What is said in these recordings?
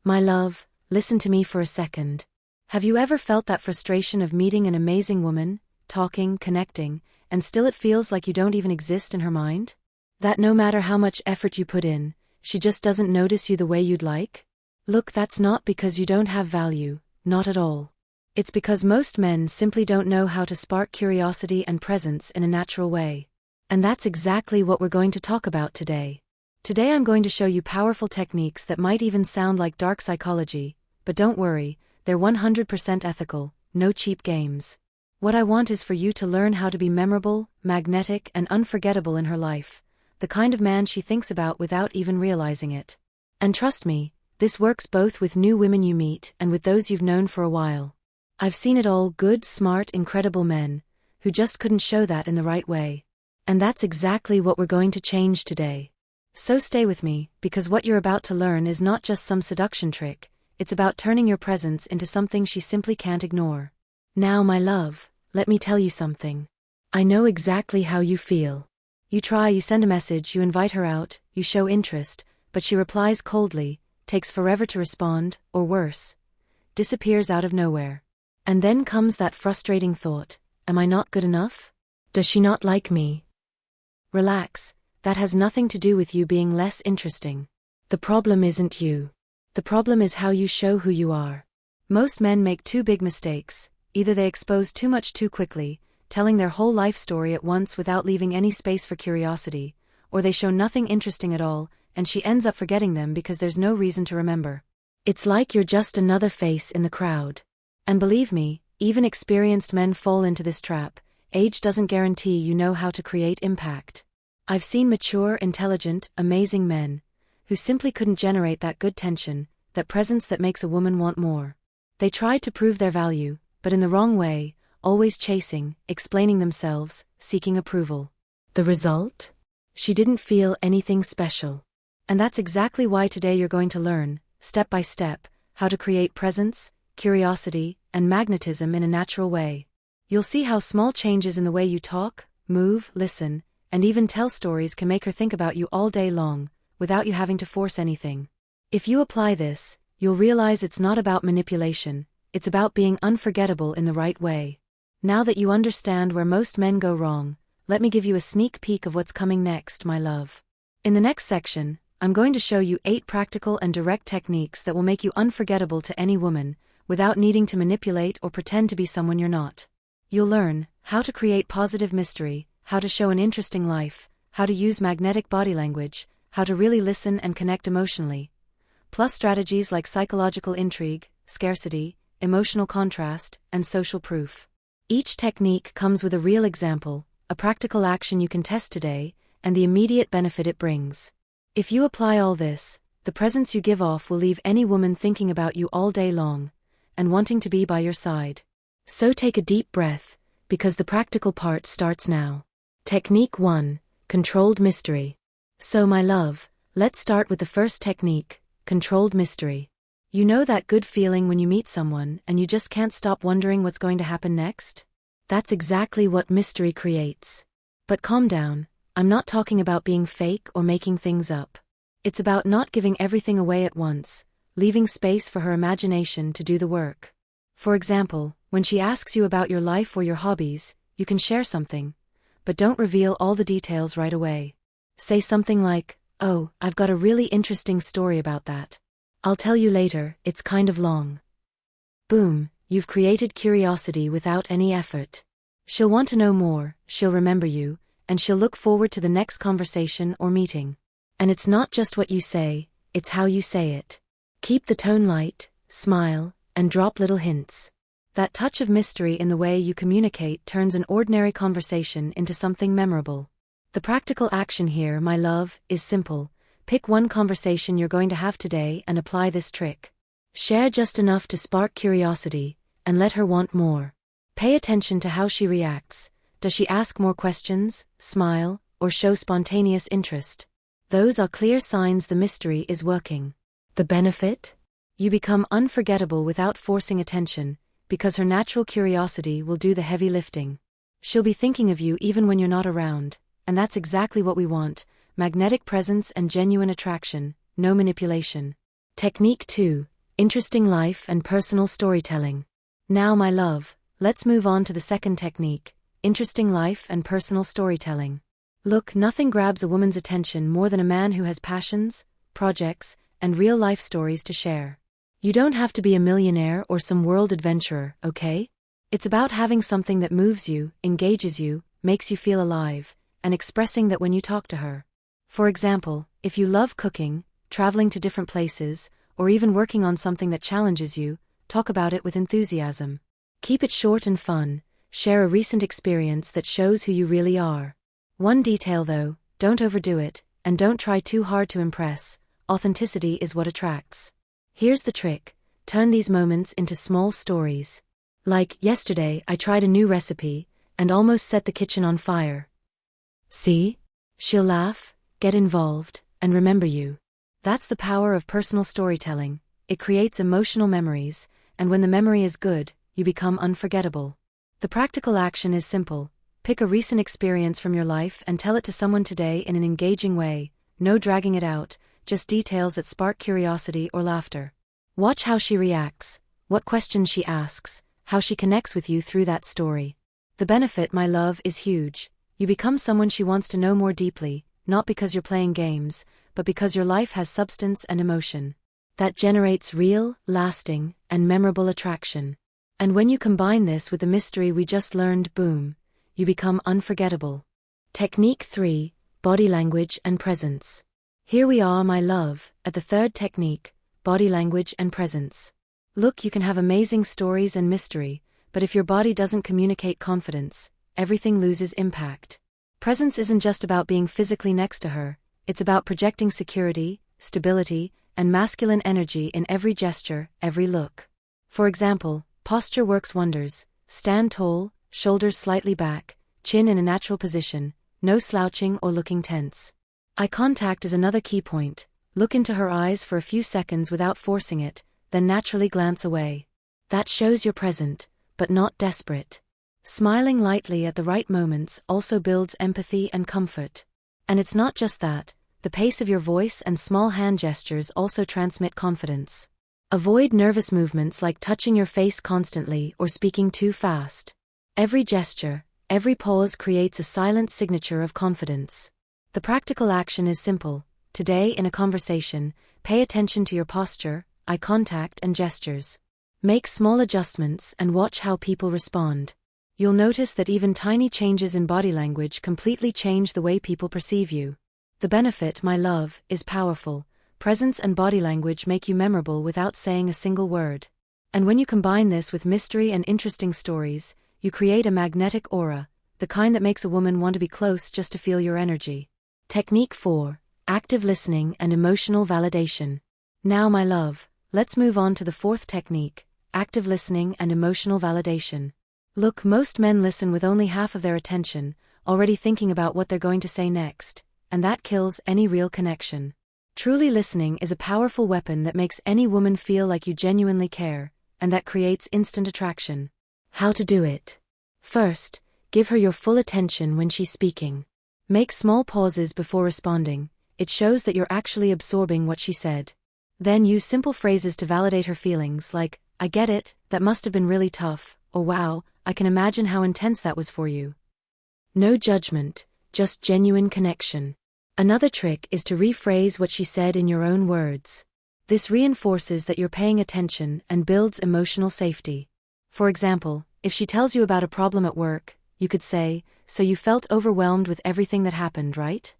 My love, listen to me for a second. Have you ever felt that frustration of meeting an amazing woman, talking, connecting, and still it feels like you don't even exist in her mind? That no matter how much effort you put in, she just doesn't notice you the way you'd like? Look, that's not because you don't have value, not at all. It's because most men simply don't know how to spark curiosity and presence in a natural way. And that's exactly what we're going to talk about today. Today I'm going to show you powerful techniques that might even sound like dark psychology, but don't worry, they're 100% ethical, no cheap games. What I want is for you to learn how to be memorable, magnetic, and unforgettable in her life, the kind of man she thinks about without even realizing it. And trust me, this works both with new women you meet and with those you've known for a while. I've seen it all: good, smart, incredible men, who just couldn't show that in the right way. And that's exactly what we're going to change today. So stay with me, because what you're about to learn is not just some seduction trick, it's about turning your presence into something she simply can't ignore. Now, my love, let me tell you something. I know exactly how you feel. You try, you send a message, you invite her out, you show interest, but she replies coldly, takes forever to respond, or worse, disappears out of nowhere. And then comes that frustrating thought: am I not good enough? Does she not like me? Relax, that has nothing to do with you being less interesting. The problem isn't you. The problem is how you show who you are. Most men make two big mistakes: either they expose too much too quickly, telling their whole life story at once without leaving any space for curiosity, or they show nothing interesting at all, and she ends up forgetting them because there's no reason to remember. It's like you're just another face in the crowd. And believe me, even experienced men fall into this trap. Age doesn't guarantee you know how to create impact. I've seen mature, intelligent, amazing men who simply couldn't generate that good tension, that presence that makes a woman want more. They tried to prove their value, but in the wrong way, always chasing, explaining themselves, seeking approval. The result? She didn't feel anything special. And that's exactly why today you're going to learn, step by step, how to create presence, curiosity, and magnetism in a natural way. You'll see how small changes in the way you talk, move, listen, and even tell stories can make her think about you all day long, without you having to force anything. If you apply this, you'll realize it's not about manipulation, it's about being unforgettable in the right way. Now that you understand where most men go wrong, let me give you a sneak peek of what's coming next, my love. In the next section, I'm going to show you 8 practical and direct techniques that will make you unforgettable to any woman, without needing to manipulate or pretend to be someone you're not. You'll learn how to create positive mystery, how to show an interesting life, how to use magnetic body language, how to really listen and connect emotionally, plus strategies like psychological intrigue, scarcity, emotional contrast, and social proof. Each technique comes with a real example, a practical action you can test today, and the immediate benefit it brings. If you apply all this, the presence you give off will leave any woman thinking about you all day long, and wanting to be by your side. So take a deep breath, because the practical part starts now. Technique 1. Controlled mystery. So my love, let's start with the first technique, controlled mystery. You know that good feeling when you meet someone and you just can't stop wondering what's going to happen next? That's exactly what mystery creates. But calm down, I'm not talking about being fake or making things up. It's about not giving everything away at once, leaving space for her imagination to do the work. For example, when she asks you about your life or your hobbies, you can share something, but don't reveal all the details right away. Say something like, "Oh, I've got a really interesting story about that. I'll tell you later, it's kind of long." Boom, you've created curiosity without any effort. She'll want to know more, she'll remember you, and she'll look forward to the next conversation or meeting. And it's not just what you say, it's how you say it. Keep the tone light, smile, and drop little hints. That touch of mystery in the way you communicate turns an ordinary conversation into something memorable. The practical action here, my love, is simple. Pick one conversation you're going to have today and apply this trick. Share just enough to spark curiosity, and let her want more. Pay attention to how she reacts. Does she ask more questions, smile, or show spontaneous interest? Those are clear signs the mystery is working. The benefit? You become unforgettable without forcing attention, because her natural curiosity will do the heavy lifting. She'll be thinking of you even when you're not around, and that's exactly what we want: magnetic presence and genuine attraction, no manipulation. Technique 2. interesting life and personal storytelling. Now, my love, let's move on to the second technique, interesting life and personal storytelling. Look, nothing grabs a woman's attention more than a man who has passions, projects, and real-life stories to share. You don't have to be a millionaire or some world adventurer, okay? It's about having something that moves you, engages you, makes you feel alive, and expressing that when you talk to her. For example, if you love cooking, traveling to different places, or even working on something that challenges you, talk about it with enthusiasm. Keep it short and fun, share a recent experience that shows who you really are. One detail though, don't overdo it, and don't try too hard to impress. Authenticity is what attracts. Here's the trick, turn these moments into small stories. Like, yesterday I tried a new recipe, and almost set the kitchen on fire. See? She'll laugh, get involved, and remember you. That's the power of personal storytelling. It creates emotional memories, and when the memory is good, you become unforgettable. The practical action is simple. Pick a recent experience from your life and tell it to someone today in an engaging way, no dragging it out, just details that spark curiosity or laughter. Watch how she reacts, what questions she asks, how she connects with you through that story. The benefit, my love, is huge. You become someone she wants to know more deeply, not because you're playing games, but because your life has substance and emotion. That generates real, lasting, and memorable attraction. And when you combine this with the mystery we just learned, boom, you become unforgettable. Technique 3, Body Language and Presence. Here we are, my love, at the third technique, body language and presence. Look, you can have amazing stories and mystery, but if your body doesn't communicate confidence, everything loses impact. Presence isn't just about being physically next to her, it's about projecting security, stability, and masculine energy in every gesture, every look. For example, posture works wonders. Stand tall, shoulders slightly back, chin in a natural position, no slouching or looking tense. Eye contact is another key point. Look into her eyes for a few seconds without forcing it, then naturally glance away. That shows you're present, but not desperate. Smiling lightly at the right moments also builds empathy and comfort. And it's not just that, the pace of your voice and small hand gestures also transmit confidence. Avoid nervous movements like touching your face constantly or speaking too fast. Every gesture, every pause creates a silent signature of confidence. The practical action is simple. Today in a conversation, pay attention to your posture, eye contact and gestures. Make small adjustments and watch how people respond. You'll notice that even tiny changes in body language completely change the way people perceive you. The benefit, my love, is powerful. Presence and body language make you memorable without saying a single word. And when you combine this with mystery and interesting stories, you create a magnetic aura, the kind that makes a woman want to be close just to feel your energy. Technique 4, Active Listening and Emotional Validation. Now, my love, let's move on to the fourth technique, active listening and emotional validation. Look, most men listen with only half of their attention, already thinking about what they're going to say next, and that kills any real connection. Truly listening is a powerful weapon that makes any woman feel like you genuinely care, and that creates instant attraction. How to do it? First, give her your full attention when she's speaking. Make small pauses before responding. It shows that you're actually absorbing what she said. Then use simple phrases to validate her feelings like, I get it, that must have been really tough, or wow, I can imagine how intense that was for you. No judgment, just genuine connection. Another trick is to rephrase what she said in your own words. This reinforces that you're paying attention and builds emotional safety. For example, if she tells you about a problem at work, you could say, so you felt overwhelmed with everything that happened, right?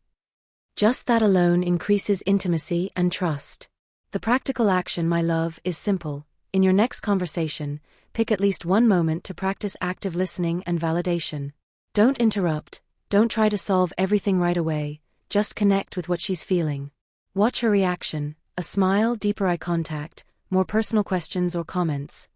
Just that alone increases intimacy and trust. The practical action, my love, is simple. In your next conversation, pick at least one moment to practice active listening and validation. Don't interrupt, don't try to solve everything right away, just connect with what she's feeling. Watch her reaction, a smile, deeper eye contact, more personal questions or comments.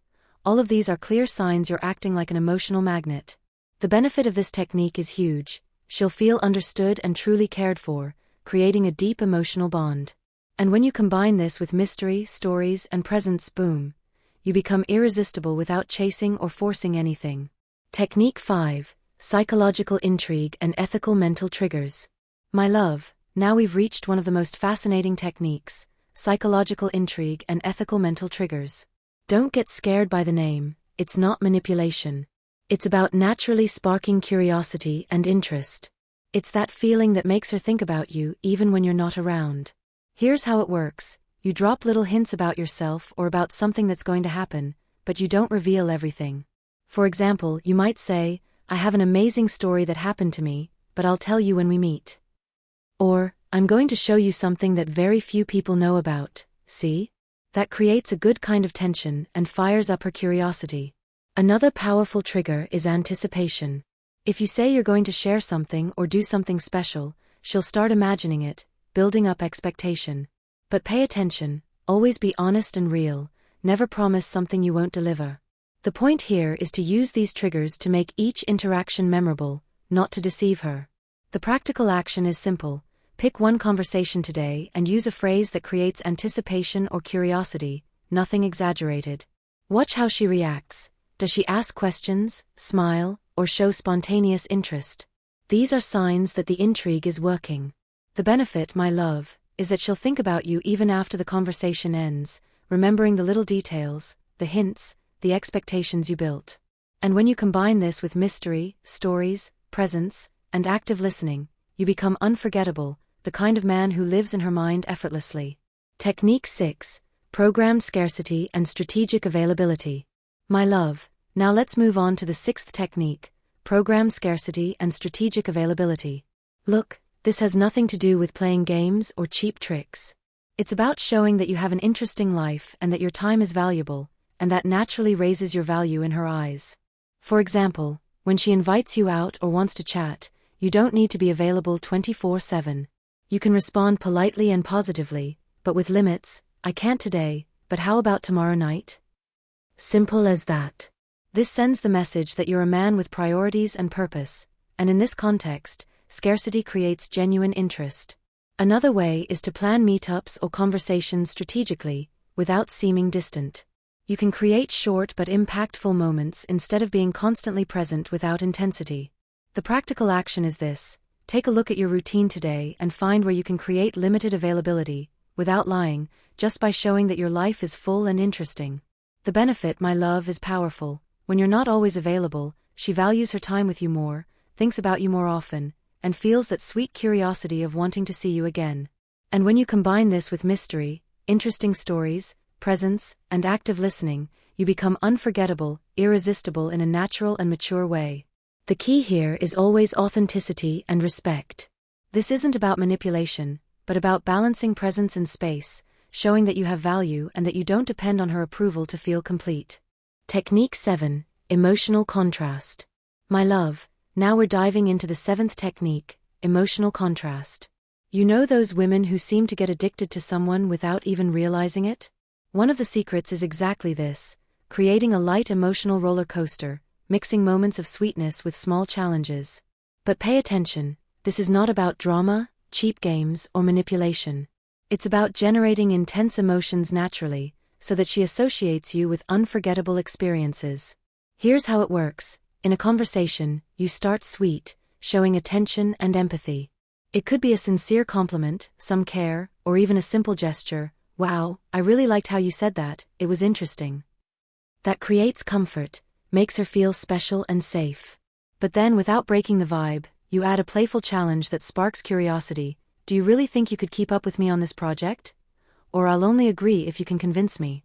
All of these are clear signs you're acting like an emotional magnet. The benefit of this technique is huge. She'll feel understood and truly cared for, creating a deep emotional bond. And when you combine this with mystery, stories, and presence, boom, you become irresistible without chasing or forcing anything. Technique 5, Psychological Intrigue and Ethical Mental Triggers. My love, now we've reached one of the most fascinating techniques, psychological intrigue, and ethical mental triggers. Don't get scared by the name, it's not manipulation. It's about naturally sparking curiosity and interest. It's that feeling that makes her think about you even when you're not around. Here's how it works. You drop little hints about yourself or about something that's going to happen, but you don't reveal everything. For example, you might say, I have an amazing story that happened to me, but I'll tell you when we meet. Or, I'm going to show you something that very few people know about, see? That creates a good kind of tension and fires up her curiosity. Another powerful trigger is anticipation. If you say you're going to share something or do something special, she'll start imagining it, building up expectation. But pay attention, always be honest and real, never promise something you won't deliver. The point here is to use these triggers to make each interaction memorable, not to deceive her. The practical action is simple. Pick one conversation today and use a phrase that creates anticipation or curiosity, nothing exaggerated. Watch how she reacts. Does she ask questions, smile, or show spontaneous interest? These are signs that the intrigue is working. The benefit, my love, is that she'll think about you even after the conversation ends, remembering the little details, the hints, the expectations you built. And when you combine this with mystery, stories, presence, and active listening, you become unforgettable, the kind of man who lives in her mind effortlessly. Technique 6. Programmed scarcity and strategic availability. My love, now let's move on to the 6th technique, programmed scarcity and strategic availability. Look, this has nothing to do with playing games or cheap tricks. It's about showing that you have an interesting life and that your time is valuable, and that naturally raises your value in her eyes. For example, when she invites you out or wants to chat, you don't need to be available 24/7. You can respond politely and positively, but with limits. I can't today, but how about tomorrow night? Simple as that. This sends the message that you're a man with priorities and purpose, and in this context, scarcity creates genuine interest. Another way is to plan meetups or conversations strategically, without seeming distant. You can create short but impactful moments instead of being constantly present without intensity. The practical action is this. Take a look at your routine today and find where you can create limited availability, without lying, just by showing that your life is full and interesting. The benefit, my love, is powerful. When you're not always available, she values her time with you more, thinks about you more often, and feels that sweet curiosity of wanting to see you again. And when you combine this with mystery, interesting stories, presence, and active listening, you become unforgettable, irresistible in a natural and mature way. The key here is always authenticity and respect. This isn't about manipulation, but about balancing presence and space, showing that you have value and that you don't depend on her approval to feel complete. Technique 7. Emotional contrast. My love, now we're diving into the 7th technique, emotional contrast. You know those women who seem to get addicted to someone without even realizing it? One of the secrets is exactly this, creating a light emotional roller coaster, mixing moments of sweetness with small challenges. But pay attention, this is not about drama, cheap games, or manipulation. It's about generating intense emotions naturally, so that she associates you with unforgettable experiences. Here's how it works. In a conversation, you start sweet, showing attention and empathy. It could be a sincere compliment, some care, or even a simple gesture. Wow, I really liked how you said that, it was interesting. That creates comfort, makes her feel special and safe. But then, without breaking the vibe, you add a playful challenge that sparks curiosity. Do you really think you could keep up with me on this project? Or I'll only agree if you can convince me.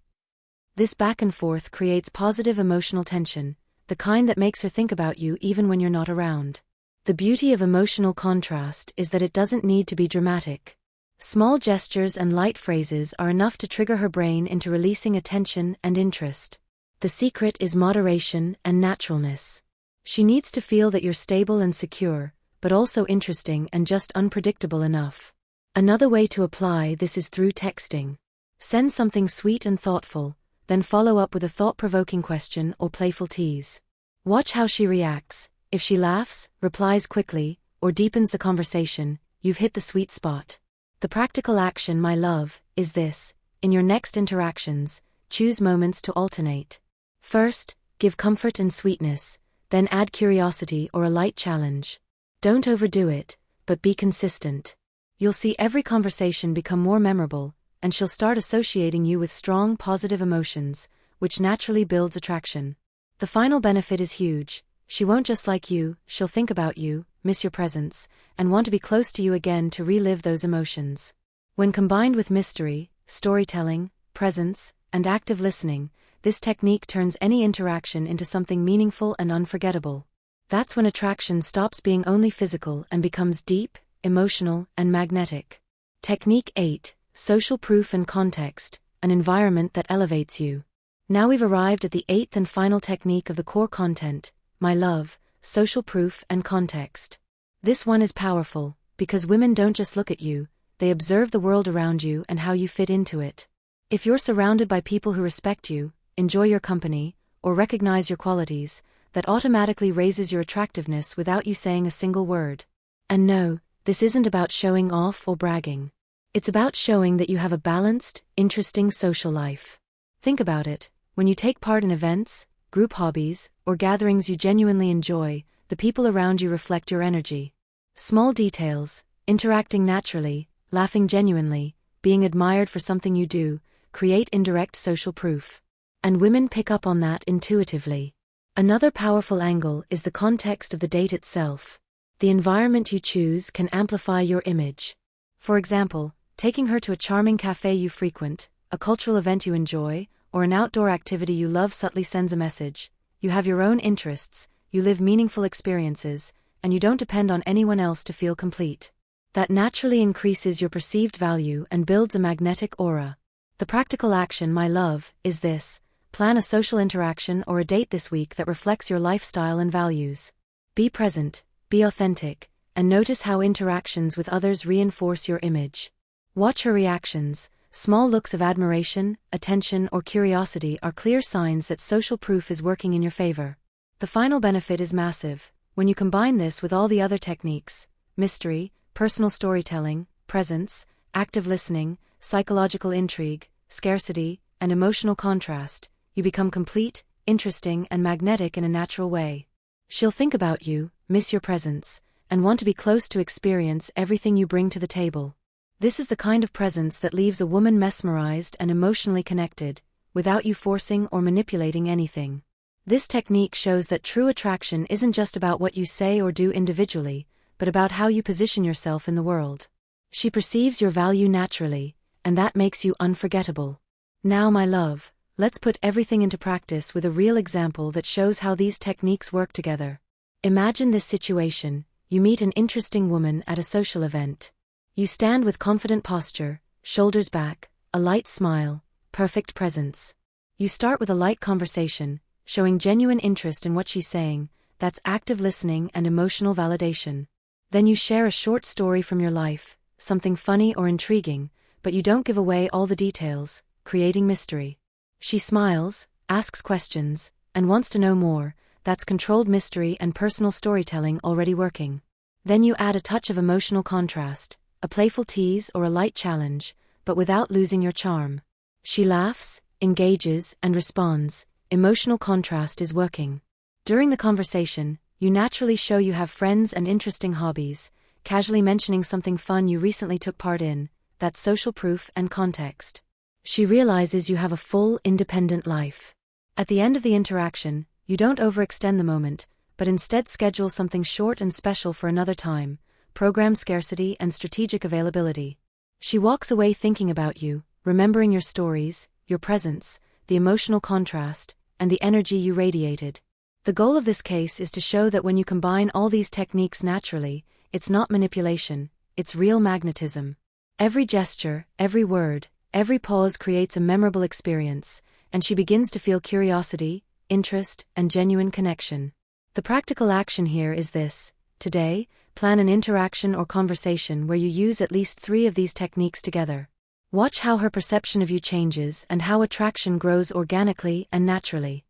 This back and forth creates positive emotional tension, the kind that makes her think about you even when you're not around. The beauty of emotional contrast is that it doesn't need to be dramatic. Small gestures and light phrases are enough to trigger her brain into releasing attention and interest. The secret is moderation and naturalness. She needs to feel that you're stable and secure, but also interesting and just unpredictable enough. Another way to apply this is through texting. Send something sweet and thoughtful, then follow up with a thought-provoking question or playful tease. Watch how she reacts. If she laughs, replies quickly, or deepens the conversation, you've hit the sweet spot. The practical action, my love, is this. In your next interactions, choose moments to alternate. First, give comfort and sweetness, then add curiosity or a light challenge. Don't overdo it, but be consistent. You'll see every conversation become more memorable, and she'll start associating you with strong positive emotions, which naturally builds attraction. The final benefit is huge. She won't just like you, she'll think about you, miss your presence, and want to be close to you again to relive those emotions. When combined with mystery, storytelling, presence, and active listening, this technique turns any interaction into something meaningful and unforgettable. That's when attraction stops being only physical and becomes deep, emotional, and magnetic. Technique 8, Social Proof and Context, an environment that elevates you. Now we've arrived at the 8th and final technique of the core content, my love, social proof and context. This one is powerful, because women don't just look at you, they observe the world around you and how you fit into it. If you're surrounded by people who respect you, enjoy your company, or recognize your qualities, that automatically raises your attractiveness without you saying a single word. And no, this isn't about showing off or bragging. It's about showing that you have a balanced, interesting social life. Think about it, when you take part in events, group hobbies, or gatherings you genuinely enjoy, the people around you reflect your energy. Small details, interacting naturally, laughing genuinely, being admired for something you do, create indirect social proof. And women pick up on that intuitively. Another powerful angle is the context of the date itself. The environment you choose can amplify your image. For example, taking her to a charming cafe you frequent, a cultural event you enjoy, or an outdoor activity you love subtly sends a message. You have your own interests, you live meaningful experiences, and you don't depend on anyone else to feel complete. That naturally increases your perceived value and builds a magnetic aura. The practical action, my love, is this: plan a social interaction or a date this week that reflects your lifestyle and values. Be present, be authentic, and notice how interactions with others reinforce your image. Watch her reactions. Small looks of admiration, attention, or curiosity are clear signs that social proof is working in your favor. The final benefit is massive. When you combine this with all the other techniques, mystery, personal storytelling, presence, active listening, psychological intrigue, scarcity, and emotional contrast, you become complete, interesting, and magnetic in a natural way. She'll think about you, miss your presence, and want to be close to experience everything you bring to the table. This is the kind of presence that leaves a woman mesmerized and emotionally connected, without you forcing or manipulating anything. This technique shows that true attraction isn't just about what you say or do individually, but about how you position yourself in the world. She perceives your value naturally, and that makes you unforgettable. Now, my love, let's put everything into practice with a real example that shows how these techniques work together. Imagine this situation: you meet an interesting woman at a social event. You stand with confident posture, shoulders back, a light smile, perfect presence. You start with a light conversation, showing genuine interest in what she's saying. That's active listening and emotional validation. Then you share a short story from your life, something funny or intriguing, but you don't give away all the details, creating mystery. She smiles, asks questions, and wants to know more. That's controlled mystery and personal storytelling already working. Then you add a touch of emotional contrast, a playful tease or a light challenge, but without losing your charm. She laughs, engages, and responds. Emotional contrast is working. During the conversation, you naturally show you have friends and interesting hobbies, casually mentioning something fun you recently took part in. That's social proof and context. She realizes you have a full, independent life. At the end of the interaction, you don't overextend the moment, but instead schedule something short and special for another time. Program scarcity and strategic availability. She walks away thinking about you, remembering your stories, your presence, the emotional contrast, and the energy you radiated. The goal of this case is to show that when you combine all these techniques naturally, it's not manipulation, it's real magnetism. Every gesture, every word, every pause creates a memorable experience, and she begins to feel curiosity, interest, and genuine connection. The practical action here is this: today, plan an interaction or conversation where you use at least 3 of these techniques together. Watch how her perception of you changes and how attraction grows organically and naturally.